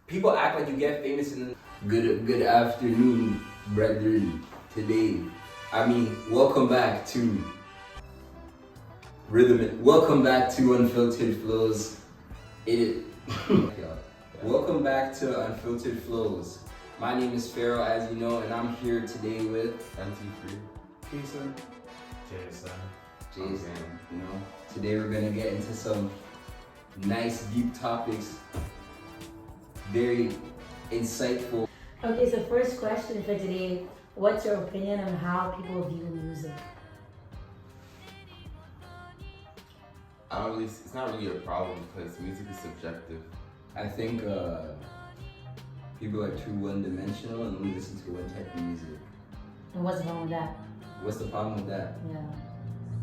People act like you get famous in good afternoon, brethren. Today, welcome back to Welcome back to Unfiltered Flowz. Welcome back to Unfiltered Flowz. My name is Fero, as you know, and I'm here today with MT3. Jason. You know, today we're gonna get into some nice deep topics, very insightful. Okay, so first question for today, what's your opinion on how people view music? It's not really a problem because music is subjective. I think people are too one-dimensional and only listen to one type of music. And what's wrong with that? What's the problem with that? Yeah.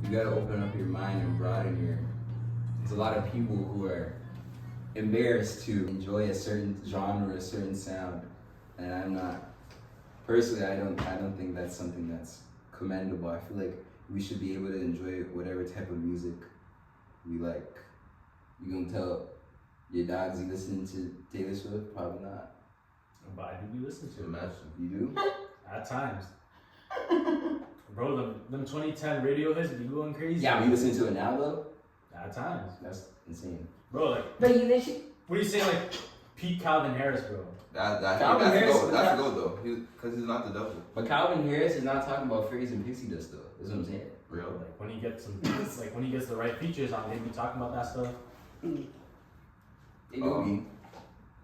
You gotta open up your mind and broaden your. There's a lot of people who are embarrassed to enjoy a certain genre, a certain sound, and I'm not. Personally, I don't think that's something that's commendable. I feel like we should be able to enjoy whatever type of music we like. You gonna tell your dogs you listen to Taylor Swift? Probably not. But I do be listening to it. Imagine. You do? At times. Bro, them 2010 radio hits be going crazy. Yeah, but you listen to it now though? At times. That's insane. Bro, like, But you literally, what do you say, like, Pete Calvin Harris, bro? That's a go though. Because he's not the devil. But Calvin Harris is not talking about fairies and pixie dust though. That's what I'm saying. Real. Like, when he gets some, like, when he gets the right features on, they be talking about that stuff. It will be.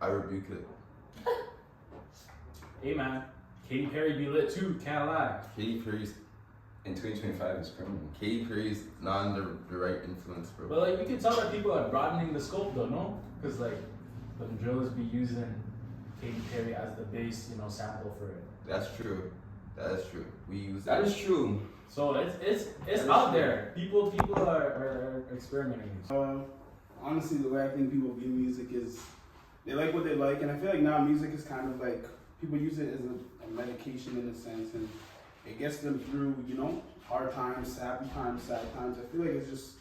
I rebuke it. Hey, man, Katy Perry be lit too, can't lie. Katy Perry's In 2025 is criminal. Katy Perry's not under the right influence, bro. But, like, you can tell that people are broadening the scope, though, no? Because, like, the drillers be using Katy Perry as the base, sample for it. That's true. That is true. We use That is true. So it's out there. People are experimenting. Honestly, the way I think people view music is they like what they like, and I feel like now music is kind of like people use it as a medication in a sense, and it gets them through, hard times, happy times, sad times. I feel like it's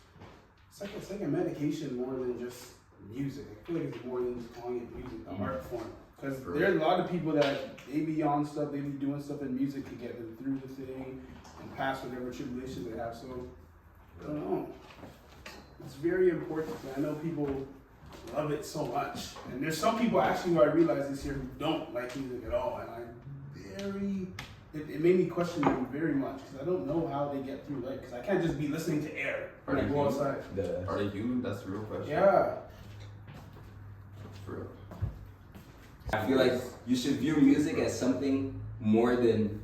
like a medication more than just music. I feel like it's more than just calling it music, the art form. Because there's a lot of people that they be on stuff, they be doing stuff in music to get them through the thing and pass whatever tribulations they have. So, I don't know. It's very important. I know people love it so much. And there's some people actually who I realized this year who don't like music at all. And it made me question them very much because I don't know how they get through life. Because I can't just be listening to air when I go outside. Are they human? That's the real question. Yeah. For real. I feel like you should view music as something more than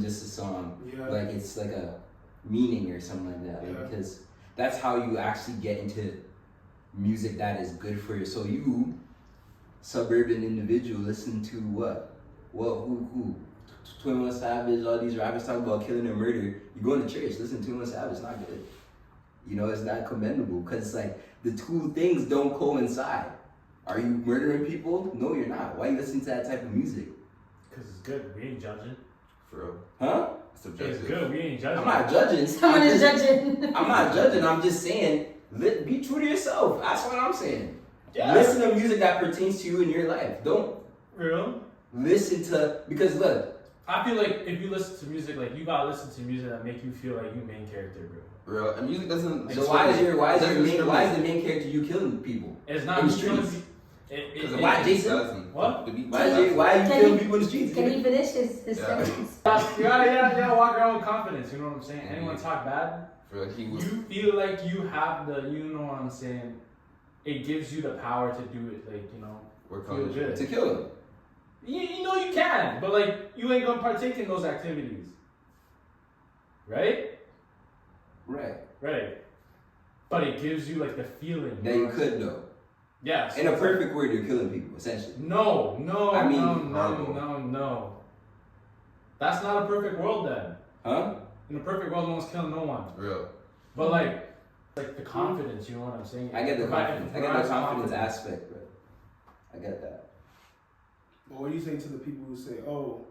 just a song. Yeah. Like it's like a meaning or something like that. Like, because that's how you actually get into music that is good for you. So you, suburban individual, listen to what? Well, who? 21 Savage, all these rappers talking about killing and murder. You go into church, listen to 21 Savage, it's not good. It's not commendable because it's like the two things don't coincide. Are you murdering people? No, you're not. Why are you listening to that type of music? Because it's good. We ain't judging. For real. Huh? Subjective. It's good. We ain't judging. I'm not judging. someone is judging. I'm not judging. I'm just saying, be true to yourself. That's what I'm saying. Yeah. Listen to music that pertains to you in your life. Don't Real. listen to, because look. I feel like if you listen to music, like you gotta listen to music that make you feel like you main character, bro. Real. And music doesn't. So why is the main character you killing people? It's not in the you killing streets. Why Jason? What? Why are you killing people in the streets? Can he finish his sentence? You gotta walk around with confidence. You know what I'm saying? Anyone talk bad? He You feel like you have the. You know what I'm saying? It gives you the power to do it. Like feel good. To kill them. You know you can, but like you ain't gonna partake in those activities, right? Right. But it gives you like the feeling That you could though. Yes. In a perfect world, you're killing people essentially. No. I mean, No. That's not a perfect world then. Huh? In a perfect world, no one's killing no one. Real. But like the confidence, you know what I'm saying? I get the confidence. I get the confidence confidence aspect, bro. I get that. But what do you say to the people who say, oh,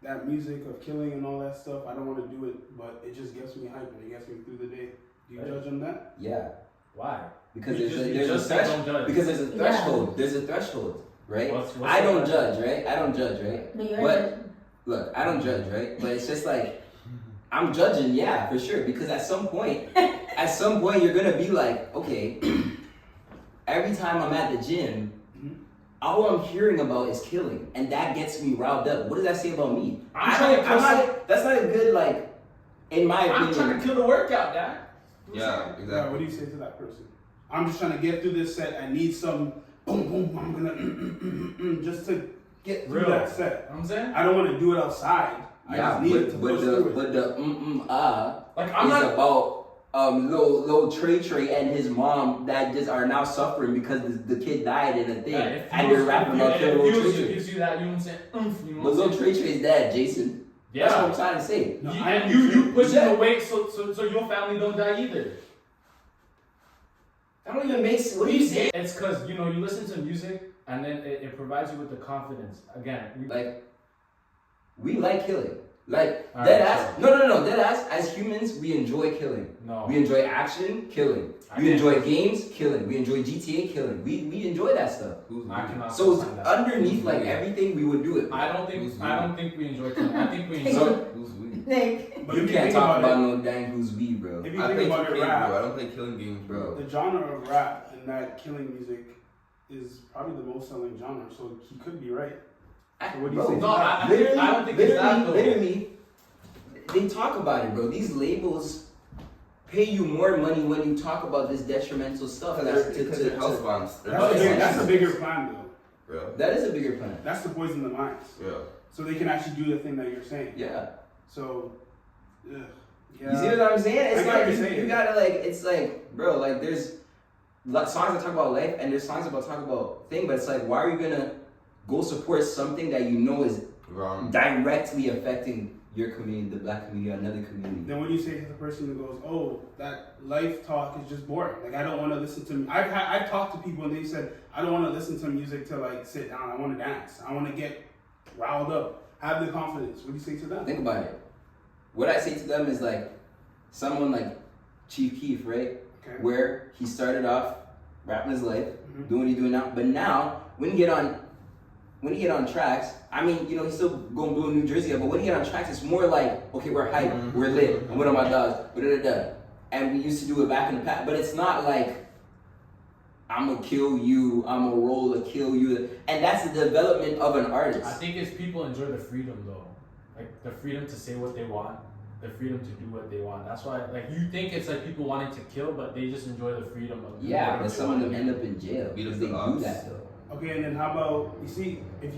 that music of killing and all that stuff, I don't want to do it, but it just gets me hyped and it gets me through the day. Do you judge on that? Yeah. Why? because You there's just a say don't threshold. judge. Because there's a Yeah. threshold. There's a threshold, right? What's I don't the- judge, right? I don't judge, right? No, you're But judging. look, I don't judge, right? But it's just like I'm judging, yeah, for sure. Because at some point, you're gonna be like, okay, every time I'm at the gym, all I'm hearing about is killing, and that gets me riled up. What does that say about me? I'm trying to kill That's not a good, like, in my opinion. I'm trying to kill the workout, Dad. Yeah, Yeah, exactly. what do you say to that person? I'm just trying to get through this set. I need some boom, boom. I'm gonna just to get through Real. that set. You know what I'm saying? I don't want to do it outside. I Yeah, just need it to push through it. but the Like I'm is not. about little Trey and his mom that just are now suffering because the kid died in a thing, and they're rapping about killing little Trey. It gives you that, you know what I'm saying? You know But what I'm little saying? Trey's dead, Jason. That's what I'm Yeah. trying to say. No, And you pushing the weight so your family don't die either. That don't even make sense. What are you saying? It's because you listen to music and then it provides you with the confidence. Again, We like killing. Like, All dead right, ass. No. Dead ass. As humans, we enjoy killing. no. We enjoy action, killing. We enjoy games, killing. We enjoy GTA, killing. We enjoy that stuff. I cannot. So it's understand that. underneath like everything, we would do it. I don't think we enjoy killing. I think we enjoy. Who's we? Like, But You if can't think talk about it, no dang who's we, bro. if you I think play about 2K, it, rap, bro. I don't play killing games, bro. the genre of rap and that killing music is probably the most selling genre. So he could be right. So what do you Bro, say? No, I don't think it's that though. literally, they talk about it, bro. These labels pay you more money when you talk about this detrimental stuff. Because they're house bombs. That's a bigger plan, though. Bro. That is a bigger plan. That's to poison the minds. Yeah. So they can actually do the thing that you're saying. Yeah. So, yeah. You see what I'm saying? I It's get what like you're saying. you gotta like. It's like, bro. Like there's songs that talk about life, and there's songs that talk about thing. But it's like, why are you gonna go support something that you know is Wrong. directly affecting your community, the black community, or another community? Then when you say to the person that goes, "Oh, that life talk is just boring. Like I don't want to listen to." I've talked to people and they said, "I don't want to listen to music to like sit down. I want to dance. I want to get riled up. Have the confidence." What do you say to them? Think about it. What I say to them is like someone like Chief Keef, right? Okay. Where he started off rapping his life, Mhm. doing what he's doing now. But now, when you get on tracks, I mean, he's still going blue in New Jersey, but when you get on tracks, it's more like, okay, we're hype, we're lit, I'm with all my dogs, da-da-da-da. And we used to do it back in the past, but it's not like, I'm gonna kill you, I'm gonna roll to kill you. And that's the development of an artist. I think it's people enjoy the freedom though, like the freedom to say what they want, the freedom to do what they want. That's why, like, you think it's like people wanting to kill, but they just enjoy the freedom of doing Yeah, whatever but they some of want them to end up in jail Beat because up they the do odds. that though. Okay, and then how about if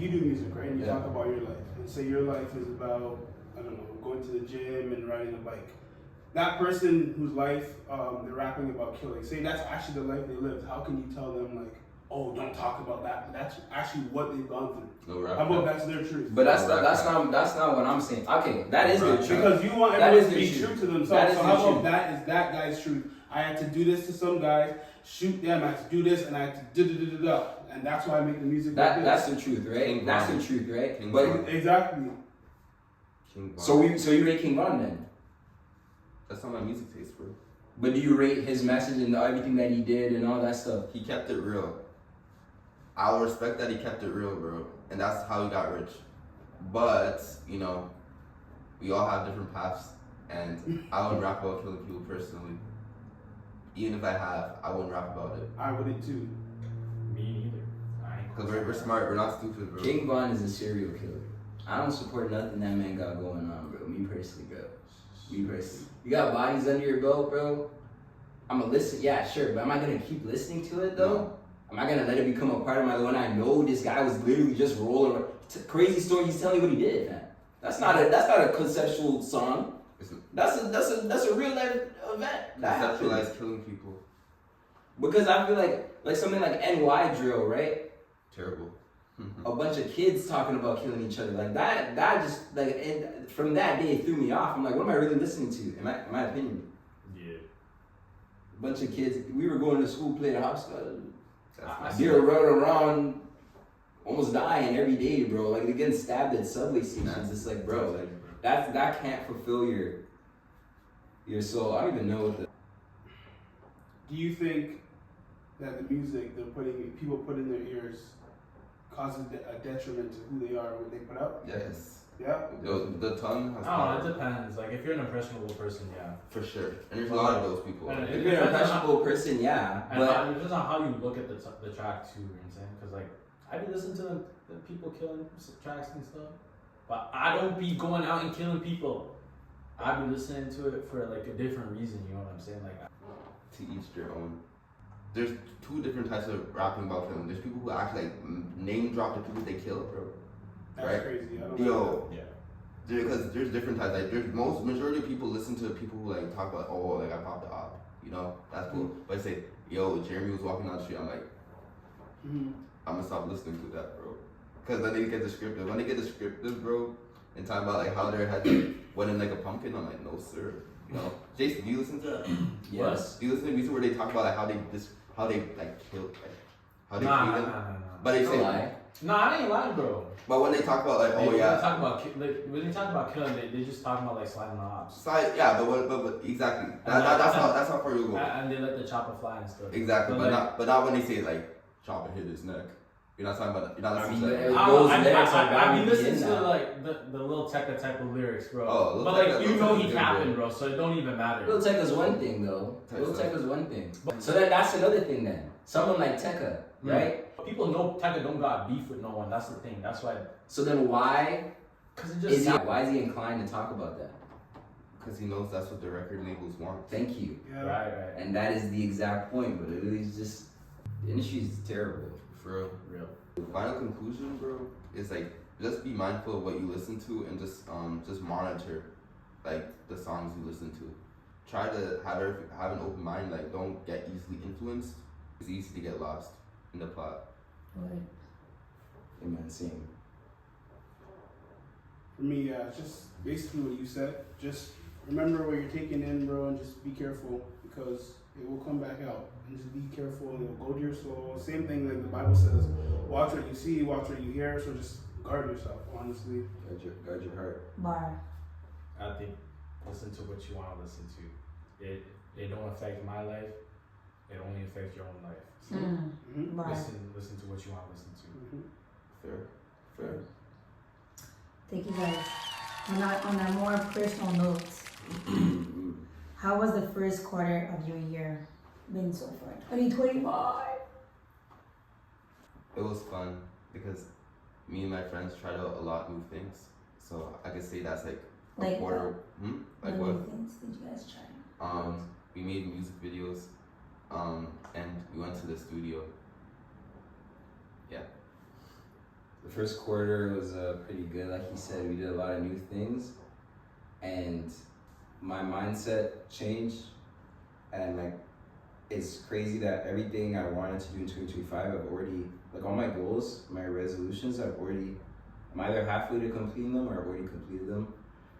you do music, right, and you Yeah. talk about your life, and say your life is about, I don't know, going to the gym and riding a bike. That person whose life they're rapping about killing, say that's actually the life they lived. How can you tell them like, oh, don't talk about that? But that's actually what they've gone through. No rap. How about that's their truth? But that's not what I'm saying. Okay, that is their truth. Because you want That everyone to is be their true truth. to That themselves. is So their how about truth. that is that guy's truth? I had to do this to some guys, shoot them, I had to do this, and I had to da. And that's why I make the music like this. That's the truth, right? King That's Von. the truth, right? King But Von. Exactly. King Von. so you rate King Von then? That's not my music taste, bro. But do you rate his message and everything that he did and all that stuff? He kept it real. I'll respect that he kept it real, bro. And that's how he got rich. But, we all have different paths. And I wouldn't rap about killing people personally. Even if I wouldn't rap about it. I wouldn't too. Me neither. I ain't Because we're smart, we're not stupid, bro. King Von is a serial killer. I don't support nothing that man got going on, bro. Me personally, bro. Me personally. You got bodies under your belt, bro. I'ma listen, yeah, sure, but am I gonna keep listening to it though? No. Am I gonna let it become a part of my life when I know this guy was literally just rolling around? It's a crazy story. He's telling you what he did, man. That's not a conceptual song. That's a real life event. That happened. Conceptualize killing people. Because I feel like something like NY drill, right? Terrible. A bunch of kids talking about killing each other, like that just like, and from that day it threw me off. I'm like, what am I really listening to? In my opinion, Yeah. a bunch of kids. We were going to school, playing hopscotch. That's They were running around, almost dying every day, bro. Like they're getting stabbed at subway stations. It's like, bro, like that can't fulfill your soul. I don't even know what the. Do you think that the music people put in their ears causes a detriment to who they are, what they put out? Yes. Yeah. The tongue has I don't know, it depends. Like, if you're an impressionable person, yeah. for sure. And there's a lot of those people. And If you're an impressionable person, yeah. And But it depends on how you look at the track too, you know what I'm saying? Because, like, I be listening to the people killing tracks and stuff, but I don't be going out and killing people. I be listening to it for, like, a different reason, you know what I'm saying? Like, To each their own. There's two different types of rapping about killing. There's people who actually like name drop the people they kill, bro. That's Right? crazy. I don't Yo, yeah. because there's different types. Like, there's majority of people listen to people who like talk about, oh, like I popped the op, you know, that's cool. But I say, yo, Jeremy was walking down the street. I'm like, Mm-hmm. I'm gonna stop listening to that, bro. Because then they get descriptive. When they get descriptive, bro, and talk about like how their head went in like a pumpkin, I'm like, no, sir. You know, Jason, do you listen to that? yes. Do you listen to music where they talk about like how they like killed, like how they Nah. treat them? But they Don't say, lie. Nah, I ain't lying, bro. but when they talk about like, oh When yeah, they talk about when they talk about killing, they just talking about like sliding the ops. side, yeah, but exactly. That's how far you go. And they let the chopper fly and stuff. Exactly, But but not when they say like chopper hit his neck. You're not talking about. You're not I listening mean, to that. those lyrics are I bound be to be listening in to that. like the little Tekka type of lyrics, bro. Oh, Lil but Tekka- like you Lil know Tekka's he good, capping, bro. bro, so it don't even matter. Lil Tekka's one thing though. Type Lil stuff. Tekka's one thing. So that's another thing then. Someone like Tekka, right? People know Tekka don't got beef with no one. That's the thing. That's why. So then why Cause it just why is he inclined to talk about that? Because he knows that's what the record labels want. Thank you. Yeah. right. And that is the exact point, but it is just the industry is terrible. For real. The final conclusion, bro, is like just be mindful of what you listen to and just monitor like the songs you listen to. Try to have an open mind. Like, don't get easily influenced. It's easy to get lost in the plot. Right. Amen. Same. For me, yeah, just basically what you said. Just remember what you're taking in, bro, and just be careful because it will come back out. And just be careful, and it will go to your soul. Same thing like the Bible says, watch what you see, watch what you hear. So just guard yourself, honestly. Guard your heart. Bar. I think listen to what you want to listen to. It don't affect my life. It only affects your own life. So Mm-hmm. Bar. listen to what you want to listen to. Fair. Fair. Thank you guys. On a more personal note, how was the first quarter of your year been so far? 2025. It was fun because me and my friends tried out a lot of new things. So I could say that's like a Like quarter. Like What what? new things did you guys try? We made music videos, and we went to the studio. Yeah. The first quarter was pretty good. Like he said, we did a lot of new things, and my mindset changed. And like, it's crazy that everything I wanted to do in 2025, I've already like all my goals, my resolutions, I'm either halfway to completing them or I've already completed them.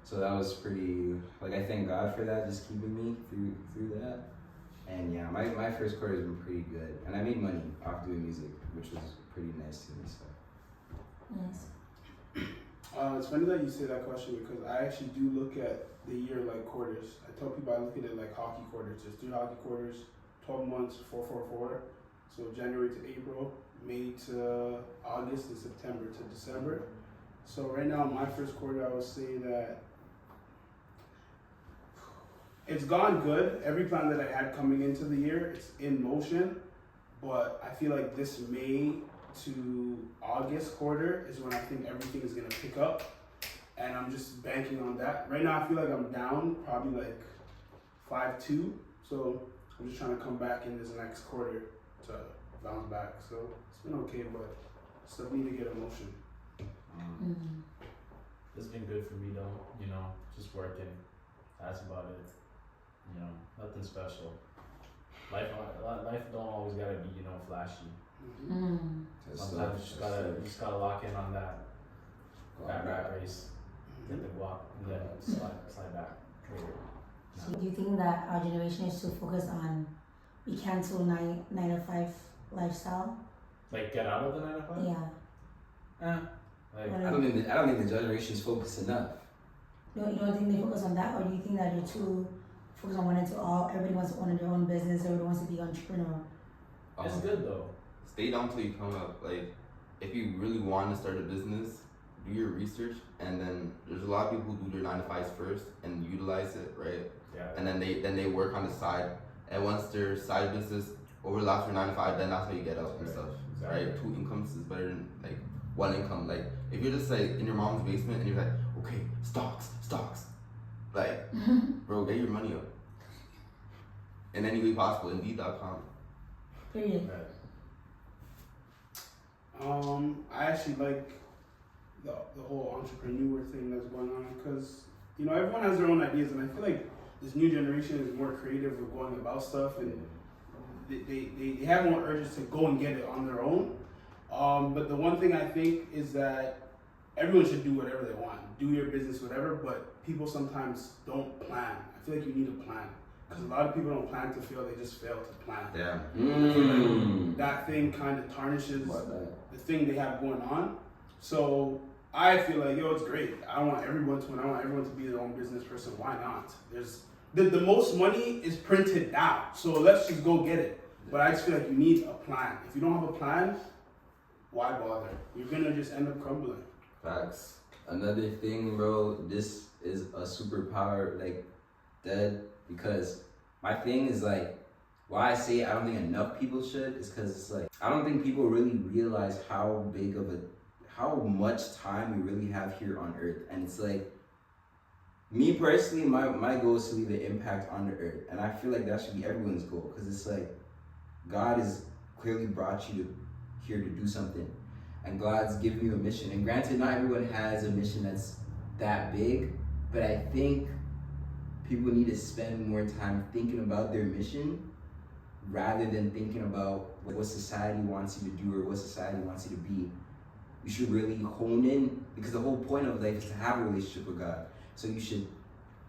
So that was pretty. Like I thank God for that, just keeping me through that. And yeah, my first quarter has been pretty good, and I made money off doing music, which was pretty nice to me. So. Nice. It's funny that you say that question because I actually do look at the year like quarters. I tell people I look at it like hockey quarters. There's 3 hockey quarters, 12 months, 4-4-4. So January to April, May to August, and September to December. So right now, my first quarter, I would say that it's gone good. Every plan that I had coming into the year, it's in motion. But I feel like this May to August quarter is when I think everything is gonna pick up, and I'm just banking on that. Right now, I feel like I'm down probably like 5-2. So I'm just trying to come back in this next quarter to bounce back. So it's been okay, but still need to get emotion. It's been good for me though, you know, just working. That's about it. You know, nothing special. Life don't always gotta be, you know, flashy. Sometimes you just gotta lock in on that rat race, get the guap, and then slide back later. So do you think that our generation is too focused on we cancel 9 to 5 lifestyle? Like get out of the 9 to 5? Yeah. Like What I don't think the generation's focused enough. No, you don't think they focus on that, or do you think that you're too focused on wanting to everybody wants to own their own business, everybody wants to be entrepreneur? It's good though. Stay down till you come up. Like, if you really want to start a business, do your research, and then there's a lot of people who do their 9-to-5s first and utilize it, right? Yeah. And then they work on the side, and once their side business overlaps their 9-to-5, then that's how you get up and stuff, Exactly. right? 2 incomes is better than like 1 income. Like, if you're just like in your mom's basement and you're like, okay, stocks, like, bro, get your money up. In any way possible, Indeed.com. Period. I actually like the whole entrepreneur thing that's going on because, you know, everyone has their own ideas, and I feel like this new generation is more creative with going about stuff, and they have more urges to go and get it on their own. But the one thing I think is that everyone should do whatever they want, do your business, whatever, but people sometimes don't plan. I feel like you need a plan. Because a lot of people don't plan to fail, they just fail to plan. Yeah. I feel like that thing kind of tarnishes the thing they have going on. So I feel like, yo, it's great. I want everyone to win. I want everyone to be their own business person. Why not? There's the most money is printed down. So let's just go get it. But I just feel like you need a plan. If you don't have a plan, why bother? You're going to just end up crumbling. Facts. Another thing, bro, this is a superpower, like, dead. Because my thing is like, why I say I don't think enough people should is because it's like, I don't think people really realize how much time we really have here on earth. And it's like, me personally, my goal is to leave an impact on the earth. And I feel like that should be everyone's goal. Because it's like, God has clearly brought you here to do something. And God's given you a mission. And granted, not everyone has a mission that's that big. But I think people need to spend more time thinking about their mission rather than thinking about what society wants you to do or what society wants you to be. You should really hone in, because the whole point of life is to have a relationship with God. So you should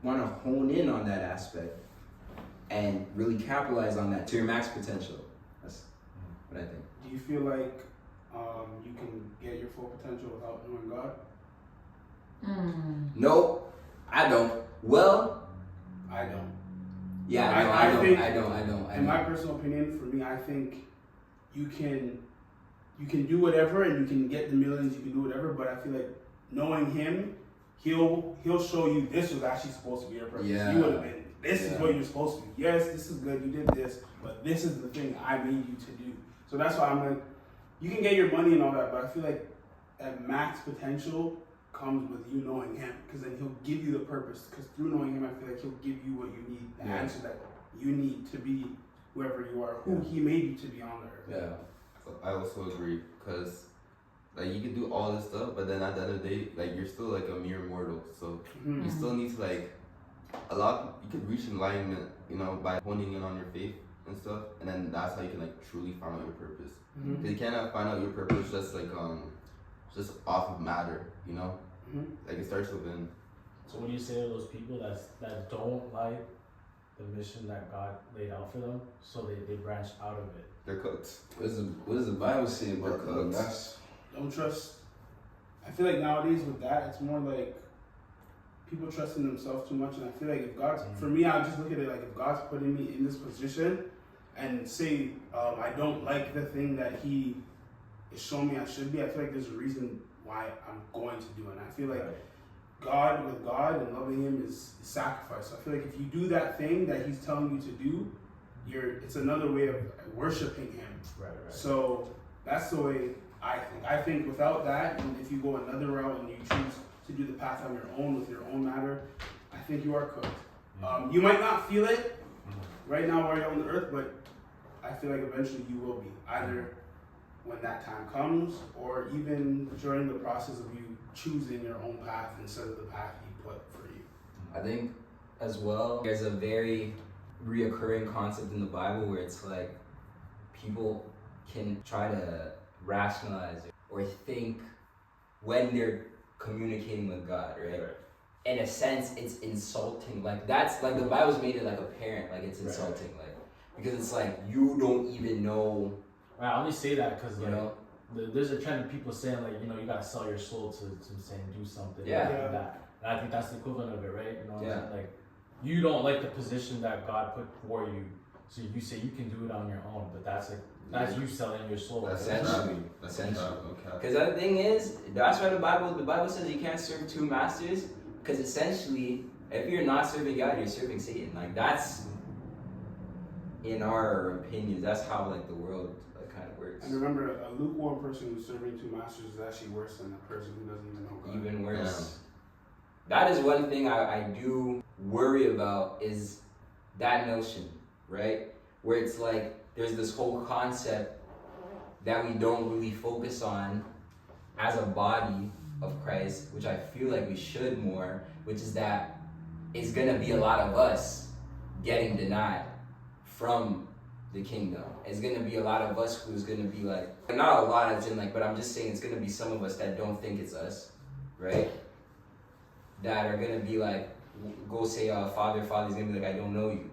want to hone in on that aspect and really capitalize on that to your max potential. That's what I think. Do you feel like you can get your full potential without knowing God? Nope, I don't. Well, I don't. yeah, no, I don't. In my personal opinion, for me, I think you can do whatever and you can get the millions, you can do whatever, but I feel like knowing him, he'll show you this was actually supposed to be your purpose. Yeah. You would have been, this is what you're supposed to be. Yes, this is good, you did this, but this is the thing I made you to do. So that's why I'm like, you can get your money and all that, but I feel like at max potential comes with you knowing him, because then he'll give you the purpose, because through knowing him, I feel like he'll give you what you need, the answer that you need to be whoever you are, who he made you to be on the earth. So I also agree, because like you can do all this stuff, but then at the end of the day, like you're still like a mere mortal, so you still need to like you could reach enlightenment, you know, by honing in on your faith and stuff, and then that's how you can like truly find out your purpose. Because you cannot find out your purpose just like just off of matter, you know. Like it starts within. So what do you say to those people that don't like the mission that God laid out for them, so they branch out of it? They're cooked. What does the Bible say about They're that? Don't trust. I feel like nowadays with that, it's more like people trusting themselves too much, and I feel like if God's, for me, I just look at it like if God's putting me in this position, and say I don't like the thing that He is showing me I should be, I feel like there's a reason why I'm going to do it. And I feel like God and loving Him is sacrifice. So I feel like if you do that thing that He's telling you to do, it's another way of worshiping Him. Right. So that's the way I think. I think without that, and if you go another route and you choose to do the path on your own with your own matter, I think you are cooked. You might not feel it right now while you're on the earth, but I feel like eventually you will be, either when that time comes or even during the process of you choosing your own path instead of the path He put for you. I think as well, there's a very reoccurring concept in the Bible where it's like people can try to rationalize it or think when they're communicating with God, right? In a sense, it's insulting. Like that's like the Bible's made it like a parent, like it's insulting, like because it's like you don't even know. Right, I only say that because like know? there's a trend of people saying like, you know, you gotta sell your soul to saying do something like that. And I think that's the equivalent of it, right? You know what I'm saying? Like you don't like the position that God put for you, So you say you can do it on your own, but that's you selling your soul. Essentially. Okay. Because the thing is, that's why the Bible says you can't serve two masters. Because essentially, if you're not serving God, you're serving Satan. Like that's, in our opinions, that's how like the world like kind of works. And remember, a lukewarm person who's serving two masters is actually worse than a person who doesn't even know God. Even worse. That is one thing I do worry about is that notion, right? Where it's like there's this whole concept that we don't really focus on as a body of Christ, which I feel like we should more, which is that it's gonna be a lot of us getting denied from the kingdom. It's gonna be a lot of us who's gonna be like, not a lot as in like, but I'm just saying it's gonna be some of us that don't think it's us, right? That are gonna be like, go say, Father's gonna be like, I don't know you.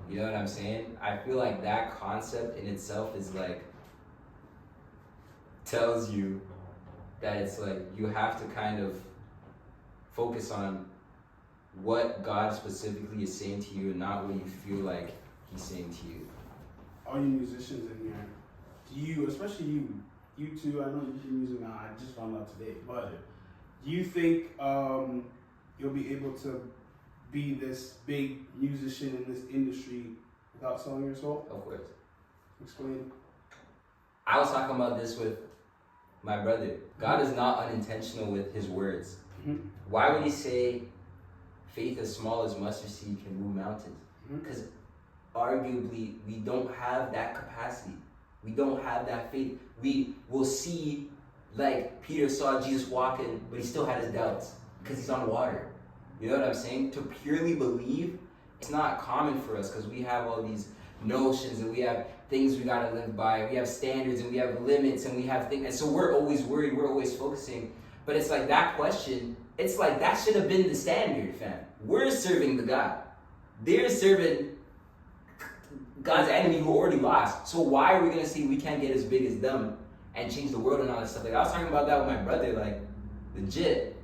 You know what I'm saying? I feel like that concept in itself is like, tells you that it's like, you have to kind of focus on what God specifically is saying to you and not what you feel like he's saying to you. All you musicians in here, do you, especially you two, I know you've been using, I just found out today, but do you think you'll be able to be this big musician in this industry without selling your soul? Of course. Explain. I was talking about this with my brother. God is not unintentional with his words. Mm-hmm. Why would he say faith as small as mustard seed can move mountains? Because arguably we don't have that capacity. We don't have that faith. We will see, like Peter saw Jesus walking, but he still had his doubts because he's on water. You know what I'm saying? To purely believe, it's not common for us because we have all these notions and we have things we gotta live by. We have standards and we have limits and we have things. And so we're always worried, we're always focusing. But it's like that question, it's like that should have been the standard, fam. We're serving the God. They're serving God's enemy who already lost. So why are we gonna say we can't get as big as them and change the world and all that stuff? Like I was talking about that with my brother, like legit.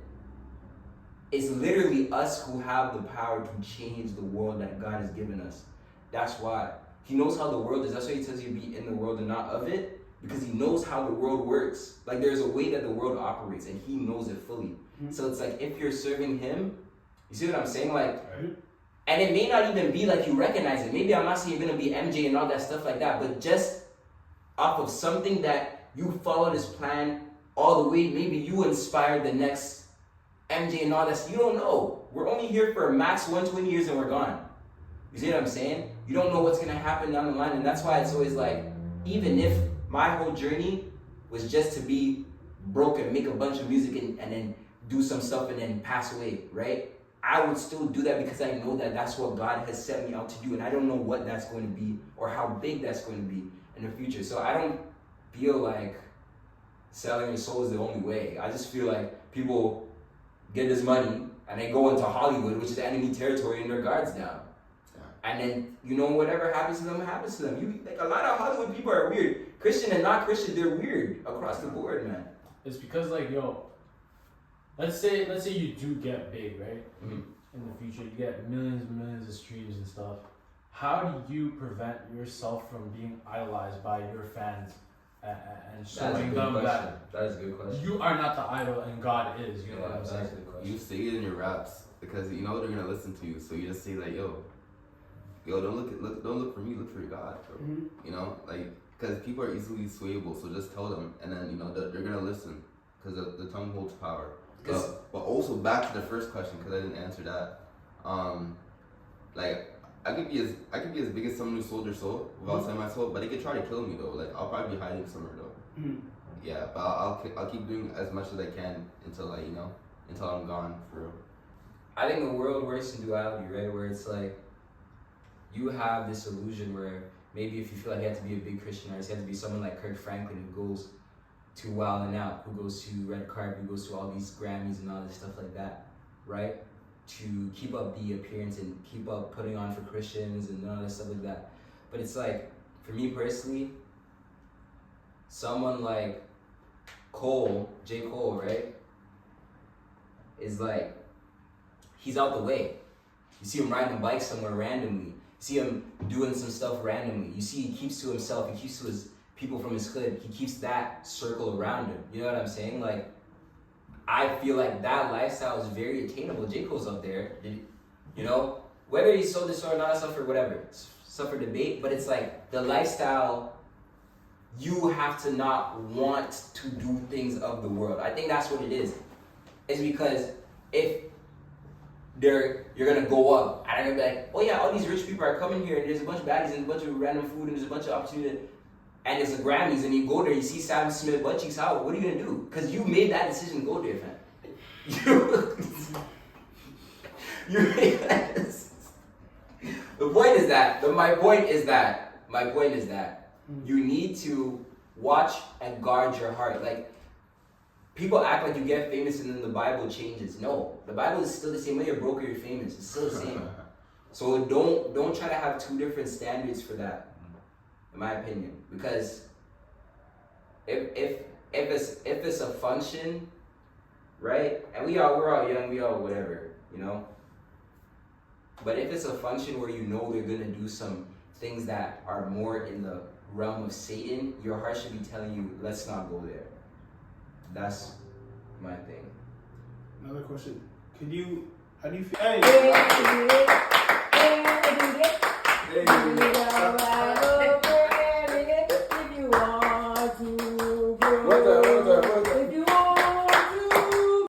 It's literally us who have the power to change the world that God has given us. That's why. He knows how the world is. That's why he tells you to be in the world and not of it. Because he knows how the world works. Like there's a way that the world operates and he knows it fully. Mm-hmm. So it's like if you're serving him, you see what I'm saying? Like, and it may not even be like you recognize it. Maybe I'm not saying you're gonna be MJ and all that stuff like that, but just off of something that you followed his plan all the way, maybe you inspired the next MJ and all that. You don't know. We're only here for max 120 years and we're gone. You see what I'm saying? You don't know what's gonna happen down the line, and that's why it's always like, even if my whole journey was just to be broken, make a bunch of music and then do some stuff and then pass away, right? I would still do that because I know that that's what God has set me out to do, and I don't know what that's going to be or how big that's going to be in the future. So I don't feel like selling your soul is the only way. I just feel like people get this money and they go into Hollywood, which is enemy territory, and their guards down. And then, you know, whatever happens to them, happens to them. You like a lot of Hollywood people are weird. Christian and not Christian, they're weird across the board, man. It's because like, yo, let's say you do get big, right? Mm-hmm. In the future, you get millions and millions of streams and stuff. How do you prevent yourself from being idolized by your fans and showing them that that is a good question. You are not the idol and God is? You know what I'm saying? You say it in your raps because you know they're gonna listen to you. So you just say like, yo, don't look for me, look for your God, bro. Mm-hmm. You know, like, because people are easily swayable, so just tell them, and then, you know, they're gonna listen, because the tongue holds power. But also, back to the first question, because I didn't answer that, like, I could be as big as someone who sold their soul, without selling my soul, but they could try to kill me, though. Like, I'll probably be hiding somewhere, though. Mm-hmm. Yeah, but I'll keep doing as much as I can until, like, you know, until I'm gone, for real. I think the world works in duality, right, where it's like, you have this illusion where maybe if you feel like you have to be a big Christian artist, you have to be someone like Kirk Franklin who goes to Wild 'N Out, who goes to Red Carpet, who goes to all these Grammys and all this stuff like that, right? To keep up the appearance and keep up putting on for Christians and all that stuff like that. But it's like, for me personally, someone like J. Cole, right? Is like, he's out the way. You see him riding a bike somewhere randomly. see him doing some stuff randomly. You see he keeps to himself. He keeps to his people from his hood. He keeps that circle around him. You know what I'm saying? Like, I feel like that lifestyle is very attainable. J. Cole's up there. You know, whether he sold this or not, suffer whatever. It's up for debate. But it's like the lifestyle. You have to not want to do things of the world. I think that's what it is. It's because if you're gonna go up and I'm gonna be like, oh yeah, all these rich people are coming here and there's a bunch of baddies and a bunch of random food and there's a bunch of opportunity and it's the Grammys and you go there, you see Sam Smith butt cheeks out, what are you gonna do? Because you made that decision to go there, fam. You made that decision. The point is that, my point is that you need to watch and guard your heart. Like, people act like you get famous and then the Bible changes. No, the Bible is still the same. When you're broke or you're famous, it's still the same. So don't try to have two different standards for that, in my opinion. Because if it's a function, right? And we're all young, we all whatever, you know. But if it's a function where you know they're gonna do some things that are more in the realm of Satan, your heart should be telling you, let's not go there. That's my thing. Another question. How do you feel? Hey,